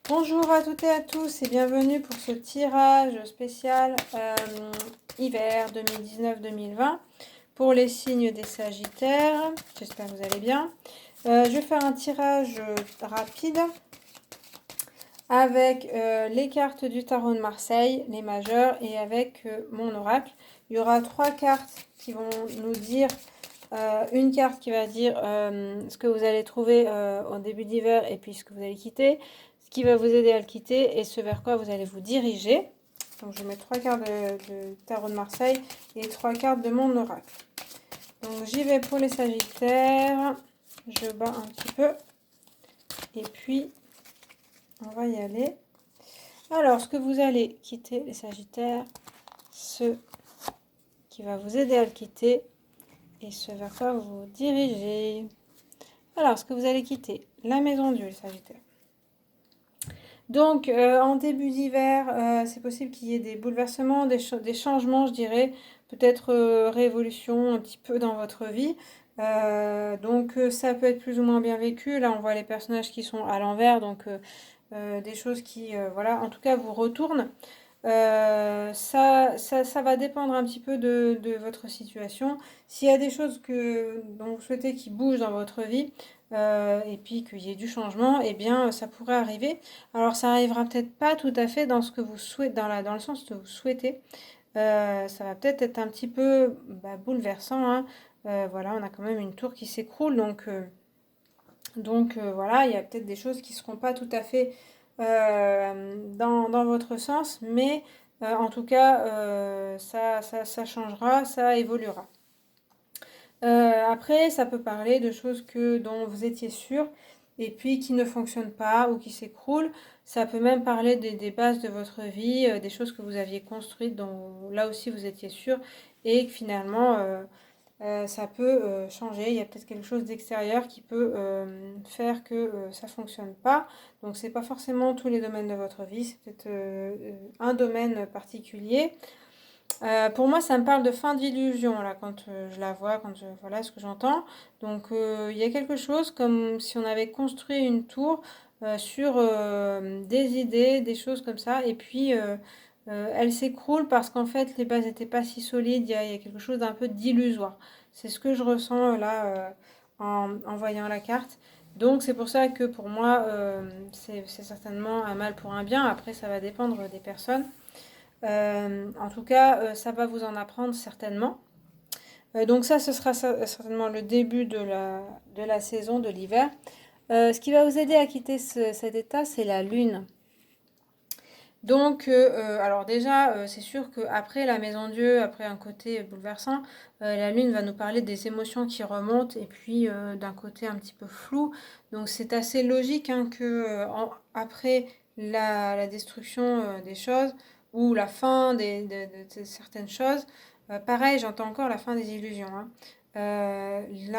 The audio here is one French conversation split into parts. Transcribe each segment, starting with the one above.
Bonjour à toutes et à tous et bienvenue pour ce tirage spécial hiver 2019-2020 pour les signes des Sagittaires. J'espère que vous allez bien. Je vais faire un tirage rapide avec les cartes du tarot de Marseille, les majeures, et avec mon oracle. Il y aura 3 cartes qui vont nous dire, une carte qui va dire ce que vous allez trouver en début d'hiver et puis ce que vous allez quitter, ce qui va vous aider à le quitter et ce vers quoi vous allez vous diriger. Donc je vais mettre 3 cartes de tarot de Marseille et 3 cartes de mon oracle. Donc j'y vais pour les Sagittaires. Je bats un petit peu et puis on va y aller. Alors, ce que vous allez quitter, les Sagittaires, ce qui va vous aider à le quitter et ce vers quoi vous vous dirigez. Alors, ce que vous allez quitter, la maison Dieu, les Sagittaires. Donc, en début d'hiver, c'est possible qu'il y ait des bouleversements, des changements, je dirais, peut-être révolution un petit peu dans votre vie. Donc, ça peut être plus ou moins bien vécu. Là, on voit les personnages qui sont à l'envers, donc des choses qui, voilà, en tout cas, vous retournent. Ça va dépendre un petit peu de votre situation. S'il y a des choses dont vous souhaitez qui bougent dans votre vie, et puis qu'il y ait du changement, eh bien, ça pourrait arriver. Alors, ça arrivera peut-être pas tout à fait dans ce que vous souhaitez, dans le sens que vous souhaitez. Ça va peut-être être un petit peu bouleversant, hein. Voilà, on a quand même une tour qui s'écroule, donc voilà, il y a peut-être des choses qui ne seront pas tout à fait dans votre sens, mais en tout cas, ça changera, ça évoluera. Après, ça peut parler de choses dont vous étiez sûr et puis qui ne fonctionnent pas ou qui s'écroulent. Ça peut même parler des bases de votre vie, des choses que vous aviez construites dont là aussi vous étiez sûr et que finalement ça peut changer. Il y a peut-être quelque chose d'extérieur qui peut faire que ça ne fonctionne pas. Donc c'est pas forcément tous les domaines de votre vie, c'est peut-être un domaine particulier. Pour moi, ça me parle de fin d'illusion, là, quand je la vois, voilà ce que j'entends. Donc, il y a quelque chose comme si on avait construit une tour sur des idées, des choses comme ça, et puis elle s'écroule parce qu'en fait, les bases n'étaient pas si solides, il y a quelque chose d'un peu d'illusoire. C'est ce que je ressens là en voyant la carte. Donc, c'est pour ça que pour moi, c'est certainement un mal pour un bien. Après, ça va dépendre des personnes. En tout cas, ça va vous en apprendre certainement. Donc ça, ce sera certainement le début de la saison de l'hiver. Ce qui va vous aider à quitter cet état, c'est la lune. Donc, alors déjà, c'est sûr qu'après la maison Dieu, après un côté bouleversant, la lune va nous parler des émotions qui remontent et puis d'un côté un petit peu flou. Donc c'est assez logique hein, que après la destruction des choses ou la fin de certaines choses, pareil, j'entends encore la fin des illusions. Hein. Il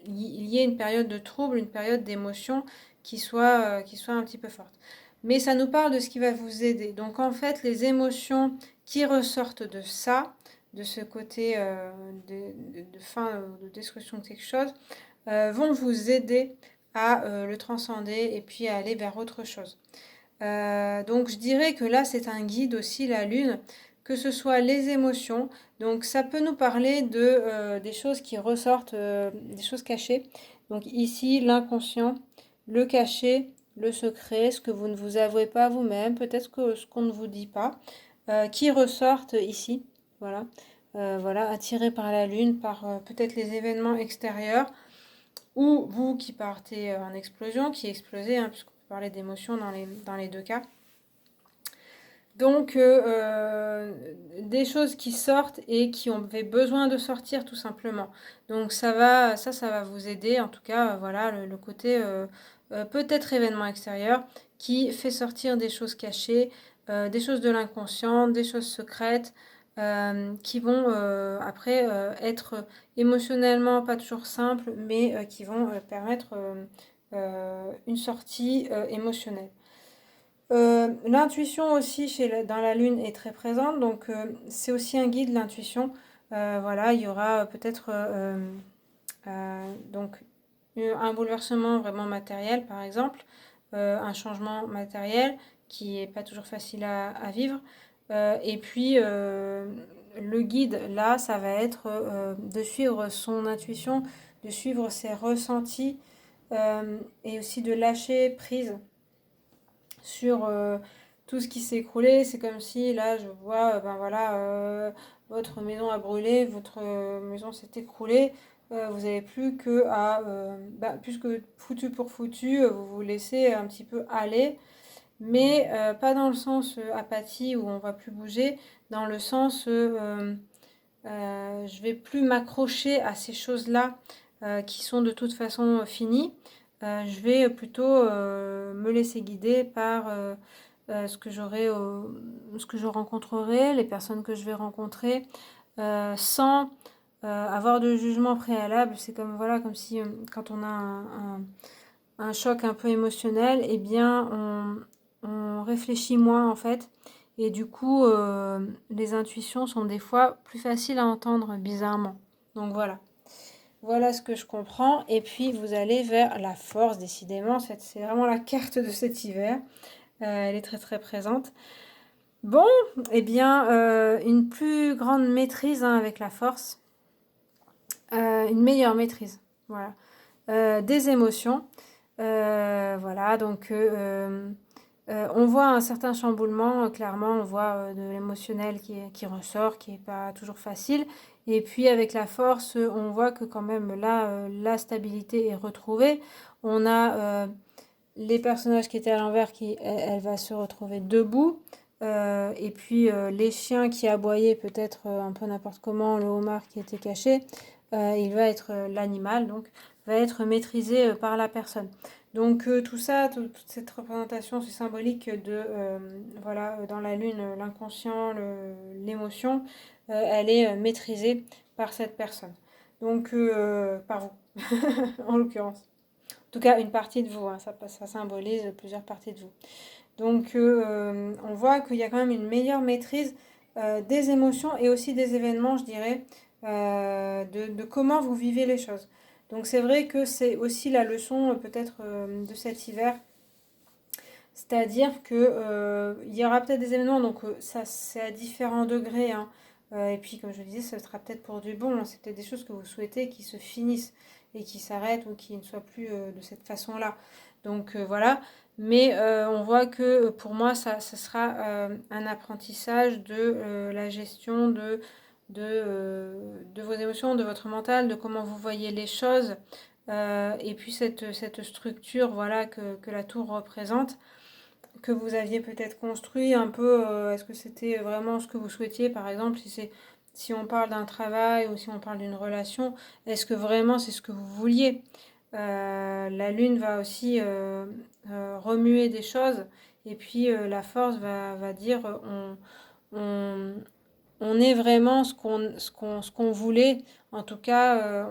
y ait une période de trouble, une période d'émotion qui soit un petit peu forte. Mais ça nous parle de ce qui va vous aider. Donc en fait, les émotions qui ressortent de ça, de ce côté de fin, de destruction de quelque chose, vont vous aider à le transcender et puis à aller vers autre chose. Donc je dirais que là, c'est un guide aussi, la lune, que ce soit les émotions. Donc ça peut nous parler des choses qui ressortent, des choses cachées. Donc ici, l'inconscient, le caché, le secret, ce que vous ne vous avouez pas vous-même, peut-être que ce qu'on ne vous dit pas, qui ressortent ici. Voilà. Voilà, attiré par la lune, par peut-être les événements extérieurs, ou vous qui partez en explosion, qui explosez, hein, puisqu'on peut parler d'émotions dans les deux cas. Donc, des choses qui sortent et qui ont besoin de sortir tout simplement. Donc, ça va vous aider. En tout cas, voilà, le côté peut-être événement extérieur qui fait sortir des choses cachées, des choses de l'inconscient, des choses secrètes, qui vont après être émotionnellement pas toujours simples, mais qui vont permettre une sortie émotionnelle. L'intuition aussi dans la lune est très présente, donc c'est aussi un guide, l'intuition. Voilà, il y aura peut-être donc un bouleversement vraiment matériel, par exemple, un changement matériel qui n'est pas toujours facile à vivre. Et puis, le guide, là, ça va être de suivre son intuition, de suivre ses ressentis et aussi de lâcher prise sur tout ce qui s'est écroulé. C'est comme si là, je vois, ben voilà, votre maison a brûlé, votre maison s'est écroulée. Vous n'avez plus que à, plus que foutu pour foutu, vous vous laissez un petit peu aller, mais pas dans le sens apathie où on va plus bouger, dans le sens je vais plus m'accrocher à ces choses-là qui sont de toute façon finies. Je vais plutôt me laisser guider par ce que je rencontrerai, les personnes que je vais rencontrer, sans avoir de jugement préalable. C'est comme voilà, comme si quand on a un choc un peu émotionnel, eh bien on réfléchit moins en fait. Et du coup, les intuitions sont des fois plus faciles à entendre bizarrement. Donc voilà. Voilà ce que je comprends. Et puis vous allez vers la force, décidément. C'est vraiment la carte de cet hiver. Elle est très très présente. Bon, eh bien, une plus grande maîtrise avec la force. Une meilleure maîtrise. Voilà. Des émotions. Voilà, donc on voit un certain chamboulement, clairement, on voit de l'émotionnel qui ressort, qui n'est pas toujours facile. Et puis avec la force, on voit que quand même là, la stabilité est retrouvée. On a les personnages qui étaient à l'envers, elle va se retrouver debout. Et puis les chiens qui aboyaient peut-être un peu n'importe comment, le homard qui était caché, il va être l'animal, donc va être maîtrisé par la personne. Donc tout ça, toute cette représentation, c'est symbolique de, voilà, dans la lune, l'inconscient, l'émotion, elle est maîtrisée par cette personne. Donc par vous, en l'occurrence. En tout cas, une partie de vous, hein, ça symbolise plusieurs parties de vous. Donc on voit qu'il y a quand même une meilleure maîtrise des émotions et aussi des événements, je dirais, de comment vous vivez les choses. Donc c'est vrai que c'est aussi la leçon peut-être de cet hiver. C'est-à-dire que il y aura peut-être des événements, donc ça c'est à différents degrés, hein. Et puis comme je le disais, ce sera peut-être pour du bon, hein. C'est peut-être des choses que vous souhaitez qui se finissent et qui s'arrêtent ou qui ne soient plus de cette façon-là. Donc voilà. Mais on voit que pour moi, ça sera un apprentissage de la gestion de vos émotions, de votre mental, de comment vous voyez les choses. Et puis cette structure voilà, que la tour représente, que vous aviez peut-être construit un peu, est-ce que c'était vraiment ce que vous souhaitiez, par exemple, si on parle d'un travail ou si on parle d'une relation, est-ce que vraiment c'est ce que vous vouliez? La lune va aussi remuer des choses et puis la force va dire on, on est vraiment ce qu'on voulait. En tout cas,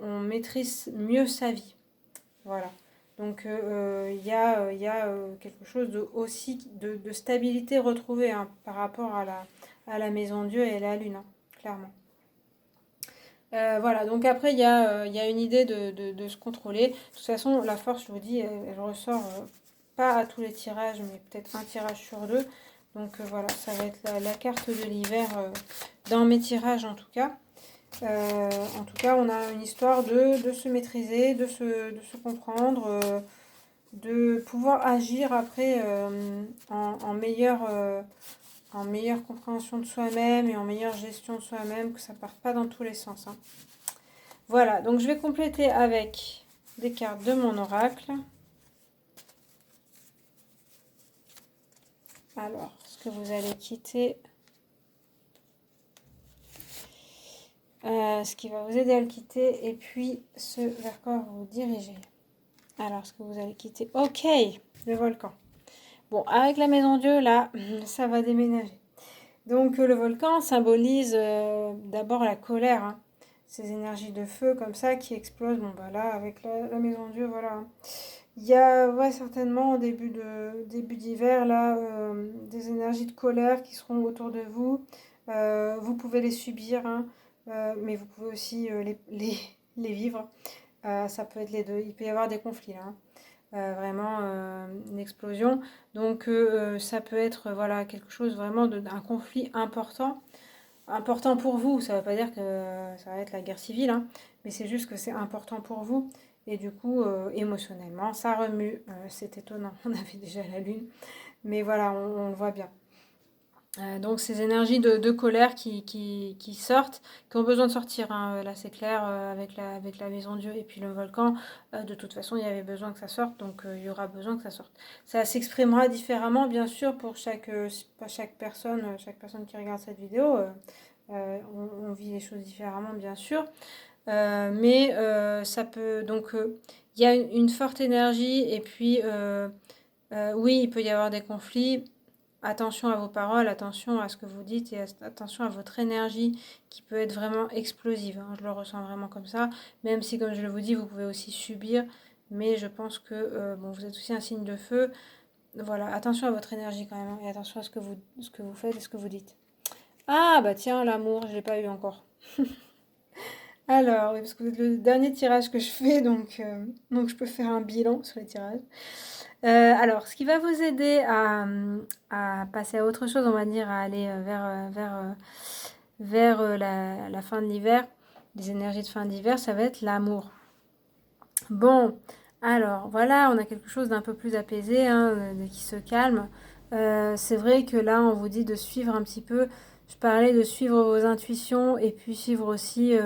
on maîtrise mieux sa vie. Voilà. Donc il y a quelque chose aussi de stabilité retrouvée hein, par rapport à la maison Dieu et à la lune, hein, clairement. Voilà, donc après il y a une idée de se contrôler. De toute façon, la force, je vous dis, elle ressort pas à tous les tirages, mais peut-être un tirage sur deux. Donc voilà, ça va être la carte de l'hiver dans mes tirages en tout cas. En tout cas, on a une histoire de se maîtriser, de se comprendre, de pouvoir agir après en meilleure compréhension de soi-même et en meilleure gestion de soi-même, que ça ne parte pas dans tous les sens, hein. Voilà, donc je vais compléter avec des cartes de mon oracle. Alors, ce que vous allez quitter, ce qui va vous aider à le quitter, et puis ce vers quoi vous dirigez. Alors, ce que vous allez quitter. Ok, le volcan. Bon, avec la maison Dieu, là, ça va déménager. Donc, le volcan symbolise d'abord la colère, hein. Ces énergies de feu comme ça qui explosent. Bon, bah là, avec la maison Dieu, voilà, hein. Il y a ouais, certainement au début d'hiver, là, des énergies de colère qui seront autour de vous. Vous pouvez les subir, hein, mais vous pouvez aussi les vivre. Ça peut être les deux. Il peut y avoir des conflits, là, hein. Vraiment, explosion. Donc ça peut être voilà quelque chose vraiment d'un conflit important pour vous. Ça ne veut pas dire que ça va être la guerre civile, hein, mais c'est juste que c'est important pour vous. Et du coup, émotionnellement, ça remue. C'est étonnant, on avait déjà la lune, mais voilà, on le voit bien. Donc ces énergies de colère qui sortent, qui ont besoin de sortir, hein. Là c'est clair, avec la maison Dieu et puis le volcan, de toute façon il y avait besoin que ça sorte, donc il y aura besoin que ça sorte. Ça s'exprimera différemment bien sûr pour chaque personne qui regarde cette vidéo. On vit les choses différemment bien sûr. Mais ça peut donc il y a une forte énergie et puis oui il peut y avoir des conflits. Attention à vos paroles, attention à ce que vous dites et attention à votre énergie qui peut être vraiment explosive, hein. Je le ressens vraiment comme ça, même si comme je vous dis, vous pouvez aussi subir, mais je pense que bon, vous êtes aussi un signe de feu. Voilà, attention à votre énergie quand même, hein, et attention à ce que vous faites et ce que vous dites. Ah bah tiens, l'amour, je l'ai pas eu encore. Alors, oui, parce que vous êtes le dernier tirage que je fais, donc je peux faire un bilan sur les tirages. Alors, ce qui va vous aider à passer à autre chose, on va dire, à aller vers la fin de l'hiver, les énergies de fin d'hiver, ça va être l'amour. Bon, alors voilà, on a quelque chose d'un peu plus apaisé, hein, qui se calme. C'est vrai que là, on vous dit de suivre un petit peu. Je parlais de suivre vos intuitions et puis suivre aussi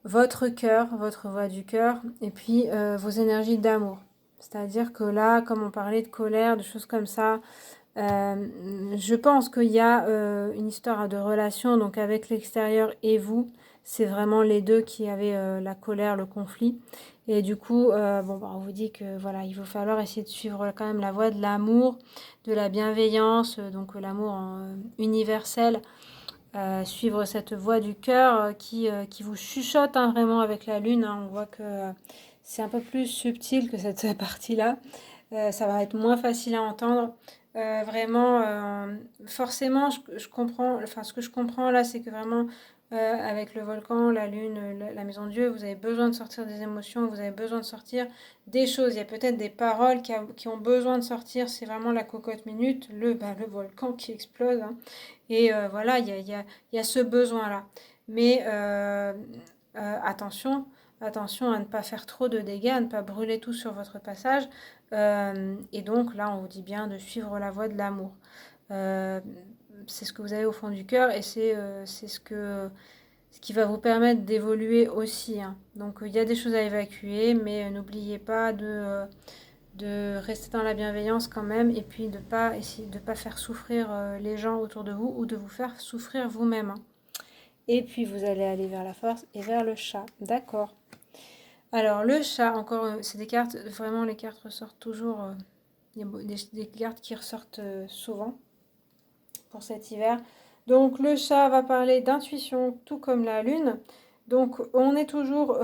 votre cœur, votre voix du cœur, et puis vos énergies d'amour. C'est-à-dire que là, comme on parlait de colère, de choses comme ça, je pense qu'il y a une histoire de relation donc avec l'extérieur et vous. C'est vraiment les deux qui avaient la colère, le conflit. Et du coup, on vous dit que voilà, il va falloir essayer de suivre quand même la voie de l'amour, de la bienveillance, donc l'amour universel. Suivre cette voie du cœur qui vous chuchote, hein, vraiment avec la lune, hein. On voit que c'est un peu plus subtil que cette partie-là. Ça va être moins facile à entendre. Vraiment, forcément, je comprends, enfin, ce que je comprends là, c'est que vraiment, avec le volcan, la lune, la maison de Dieu, vous avez besoin de sortir des émotions, vous avez besoin de sortir des choses. Il y a peut-être des paroles qui ont besoin de sortir. C'est vraiment la cocotte minute, le volcan qui explose, hein. Et voilà, il y a ce besoin-là. Mais attention, attention à ne pas faire trop de dégâts, à ne pas brûler tout sur votre passage. Et donc là, on vous dit bien de suivre la voie de l'amour. Euh, c'est ce que vous avez au fond du cœur et c'est ce qui va vous permettre d'évoluer aussi, hein. Donc il y a des choses à évacuer, mais n'oubliez pas de rester dans la bienveillance quand même et puis de pas essayer de pas faire souffrir les gens autour de vous ou de vous faire souffrir vous-même, hein. Et puis vous allez aller vers la force et vers le chat. D'accord. Alors le chat, encore, c'est des cartes, vraiment les cartes ressortent toujours, il y a des cartes qui ressortent souvent pour cet hiver. Donc le chat va parler d'intuition tout comme la lune. Donc on est toujours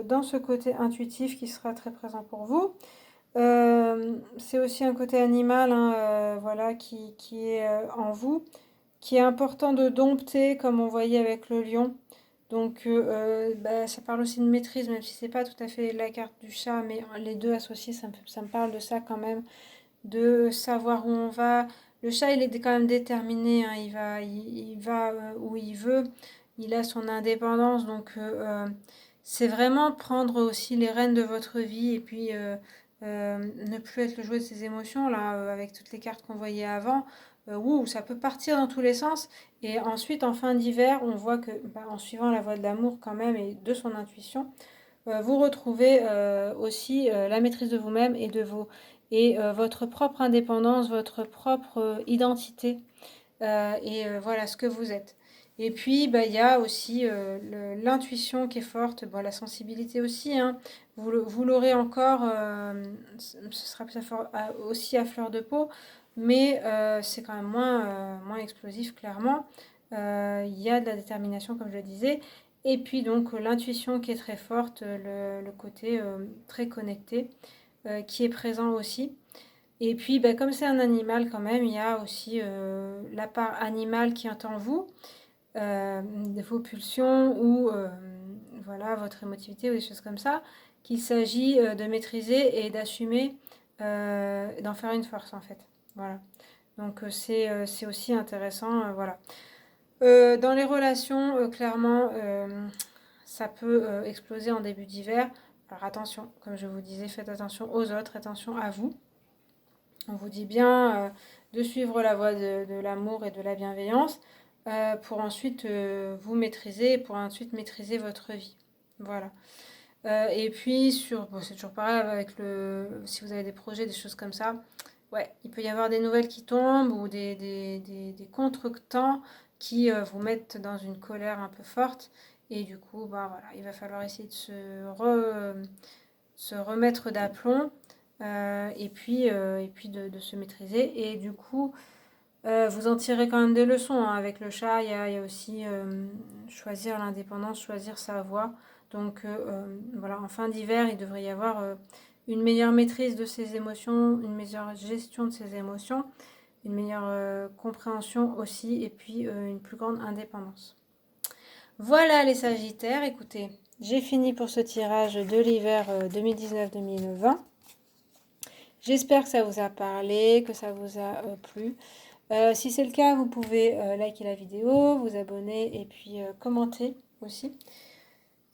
dans ce côté intuitif qui sera très présent pour vous. C'est aussi un côté animal, hein, voilà, qui est en vous, qui est important de dompter, comme on voyait avec le lion. Donc, ça parle aussi de maîtrise, même si c'est pas tout à fait la carte du chat, mais les deux associés, ça me parle de ça quand même, de savoir où on va. Le chat, il est quand même déterminé, hein, il va où il veut, il a son indépendance, donc c'est vraiment prendre aussi les rênes de votre vie et puis ne plus être le jouet de ses émotions, là, avec toutes les cartes qu'on voyait avant. Ça peut partir dans tous les sens. Et ensuite, en fin d'hiver, on voit que, en suivant la voie de l'amour quand même et de son intuition, vous retrouvez aussi la maîtrise de vous-même et votre propre indépendance, votre propre identité voilà ce que vous êtes. Et puis, il y a aussi l'intuition qui est forte, bon, la sensibilité aussi, hein. Vous l'aurez encore, ce sera aussi à fleur de peau, mais c'est quand même moins explosif, clairement. Il y a de la détermination, comme je le disais. Et puis, donc, l'intuition qui est très forte, le côté très connecté, qui est présent aussi. Et puis, comme c'est un animal quand même, il y a aussi la part animale qui est en vous, vos pulsions ou voilà, votre émotivité ou des choses comme ça. qu'il s'agit de maîtriser et d'assumer, d'en faire une force en fait. Voilà. Donc c'est aussi intéressant, voilà. Dans les relations, clairement, ça peut exploser en début d'hiver. Alors attention, comme je vous disais, faites attention aux autres, attention à vous. On vous dit bien de suivre la voie de l'amour et de la bienveillance pour ensuite vous maîtriser, pour ensuite maîtriser votre vie. Voilà. Et puis, bon, c'est toujours pareil avec si vous avez des projets, des choses comme ça. Ouais, il peut y avoir des nouvelles qui tombent ou des contretemps qui vous mettent dans une colère un peu forte. Et du coup, bah, voilà, il va falloir essayer de se remettre d'aplomb et puis de se maîtriser. Et du coup, vous en tirez quand même des leçons, hein. Avec le chat, il y a aussi choisir l'indépendance, choisir sa voie. Donc voilà, en fin d'hiver, il devrait y avoir une meilleure maîtrise de ses émotions, une meilleure gestion de ses émotions, une meilleure compréhension aussi, et puis une plus grande indépendance. Voilà les Sagittaires, écoutez, j'ai fini pour ce tirage de l'hiver 2019-2020. J'espère que ça vous a parlé, que ça vous a plu. Si c'est le cas, vous pouvez liker la vidéo, vous abonner et puis commenter aussi.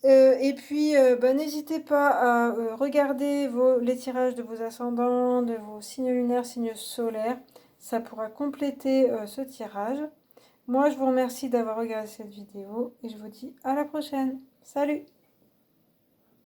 Et puis, bah, n'hésitez pas à regarder les tirages de vos ascendants, de vos signes lunaires, signes solaires. Ça pourra compléter ce tirage. Moi, je vous remercie d'avoir regardé cette vidéo et je vous dis à la prochaine. Salut!